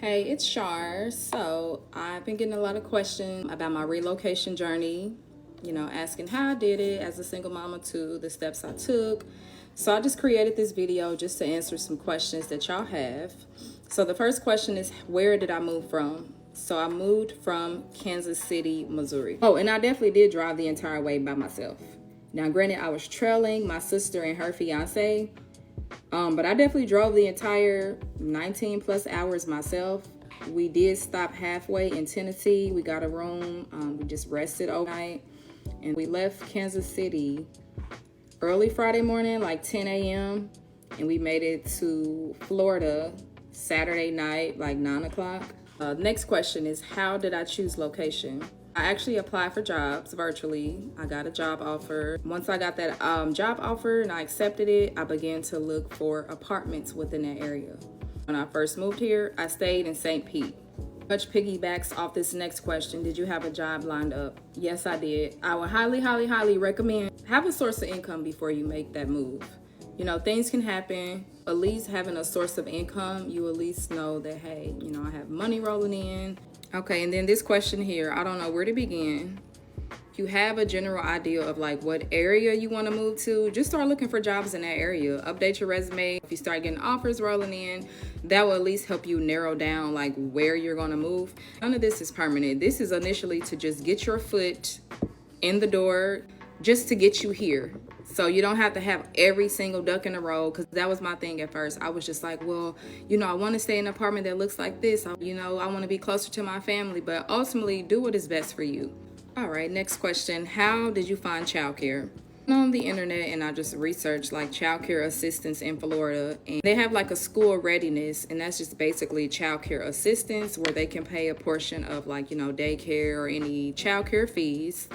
Hey, it's Shar. So I've been getting a lot of questions about my relocation journey, asking how I did it as a single mama too, the steps I took. So I just created this video just to answer some questions that y'all have. So the first question is, where did I move from? So I moved from Kansas City, Missouri. Oh, and I definitely did drive the entire way by myself. Now, granted, I was trailing my sister and her fiance, but I definitely drove the entire 19 plus hours myself. We did stop halfway in Tennessee. We got a room. We just rested overnight. And we left Kansas City early Friday morning, like 10 a.m. And we made it to Florida Saturday night, like 9 o'clock. Next question is, how did I choose location? I actually applied for jobs virtually. I got a job offer. Once I got that job offer and I accepted it, I began to look for apartments within that area. When I first moved here, I stayed in St. Pete. Much piggybacks off this next question. Did you have a job lined up? Yes, I did. I would highly recommend have a source of income before you make that move. Things can happen. At least having a source of income, you at least know that, hey, I have money rolling in. Okay, and then this question here, I don't know where to begin. If you have a general idea of like what area you want to move to, just start looking for jobs in that area. Update your resume. If you start getting offers rolling in, that will at least help you narrow down like where you're going to move. None of this is permanent. This is initially to just get your foot in the door, just to get you here. So you don't have to have every single duck in a row, because that was my thing at first. I was just like, well, I want to stay in an apartment that looks like this. I want to be closer to my family, but ultimately do what is best for you. All right, next question. How did you find childcare? On the internet, and I just researched like childcare assistance in Florida, and they have like a school readiness, and that's just basically childcare assistance where they can pay a portion of like, daycare or any childcare fees.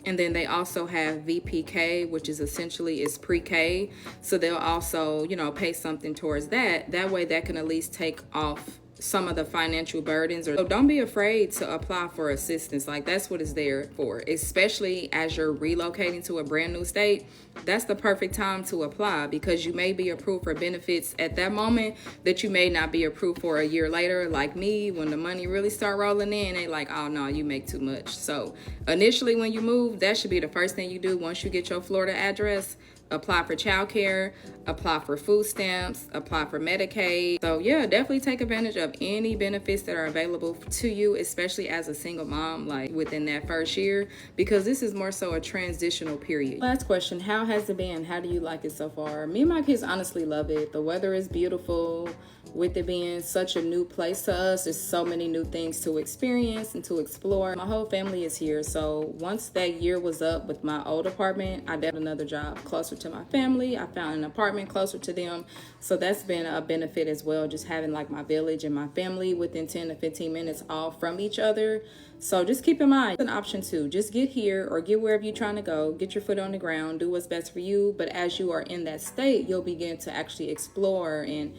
And then they also have VPK, which is essentially is pre-K. So they'll also, pay something towards that. That way that can at least take off some of the financial burdens. So don't be afraid to apply for assistance. Like, that's what it's there for, especially as you're relocating to a brand new state. That's the perfect time to apply, because you may be approved for benefits at that moment that you may not be approved for a year later. Like me, when the money really start rolling in, they like, oh no, you make too much. So initially when you move, that should be the first thing you do. Once you get your Florida address, apply for childcare, apply for food stamps, apply for Medicaid. So yeah, definitely take advantage of any benefits that are available to you, especially as a single mom, like within that first year, because this is more so a transitional period. Last question, how has it been? How do you like it so far? Me and my kids honestly love it. The weather is beautiful. With it being such a new place to us, there's so many new things to experience and to explore. My whole family is here. So once that year was up with my old apartment, I did another job closer to my family. I found an apartment closer to them. So that's been a benefit as well, just having like my village and my family within 10 to 15 minutes all from each other. So just keep in mind, it's an option too. Just get here or get wherever you're trying to go, get your foot on the ground, do what's best for you. But as you are in that state, you'll begin to actually explore and,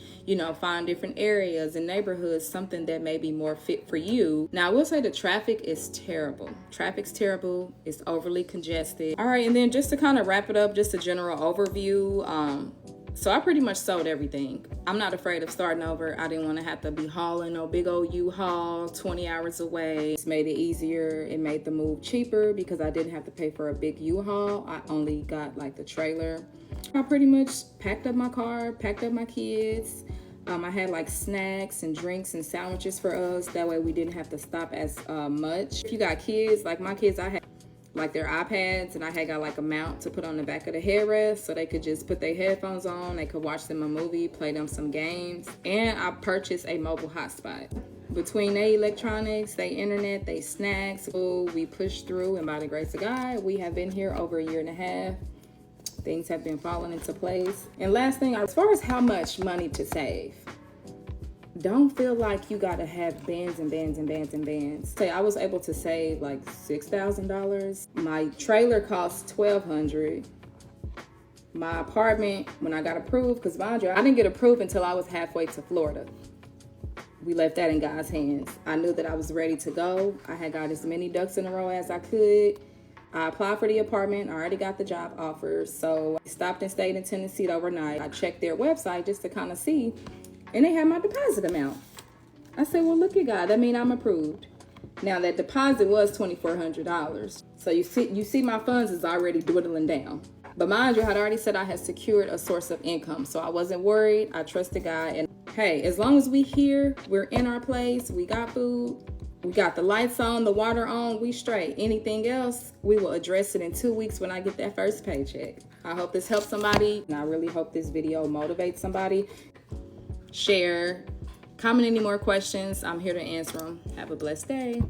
find different areas and neighborhoods, something that may be more fit for you. Now, I will say the traffic is terrible. Traffic's terrible. It's overly congested. All right, and then just to kind of wrap it up, just a general overview. So I pretty much sold everything. I'm not afraid of starting over. I didn't want to have to be hauling no big old U-Haul 20 hours away. It's made it easier. It made the move cheaper because I didn't have to pay for a big U-Haul. I only got like the trailer. I pretty much packed up my car, packed up my kids. I had like snacks and drinks and sandwiches for us. That way we didn't have to stop as much. If you got kids, like my kids, I had like their iPads, and I had got like a mount to put on the back of the headrest so they could just put their headphones on. They could watch them a movie, play them some games. And I purchased a mobile hotspot. Between their electronics, their internet, their snacks, we pushed through, and by the grace of God, we have been here over a year and a half. Things have been falling into place. And last thing, as far as how much money to save, don't feel like you gotta have bands and bands and bands and bands. Say I was able to save like $6,000. My trailer cost $1,200. My apartment, when I got approved, because mind you, I didn't get approved until I was halfway to Florida. We left that in God's hands. I knew that I was ready to go. I had got as many ducks in a row as I could. I applied for the apartment. I already got the job offer. So I stopped and stayed in Tennessee overnight. I checked their website just to kind of see, and they had my deposit amount. I said, well, look at God. That means I'm approved. Now that deposit was $2,400. So you see my funds is already dwindling down. But mind you, I had already said I had secured a source of income. So I wasn't worried. I trusted God. And hey, as long as we here, we're in our place, we got food, we got the lights on, the water on, we straight. Anything else, we will address it in 2 weeks when I get that first paycheck. I hope this helps somebody. And I really hope this video motivates somebody. Share, comment any more questions. I'm here to answer them. Have a blessed day.